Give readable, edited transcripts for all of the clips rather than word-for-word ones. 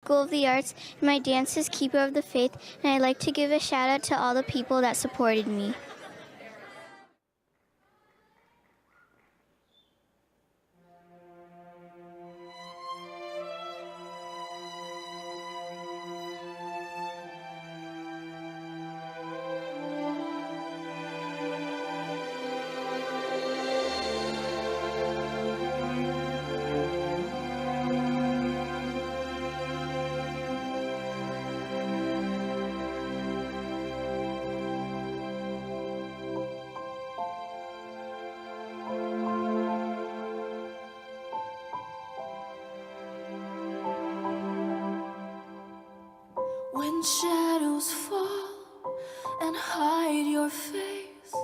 School of the Arts, and my dance is Keeper of the Faith, and I'd like to give a shout out to all the people that supported me. When shadows fall and hide your face,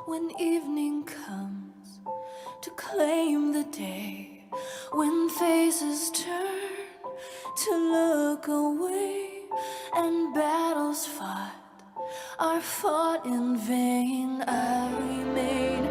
when evening comes to claim the day, when faces turn to look away and battles fought are fought in vain, I remain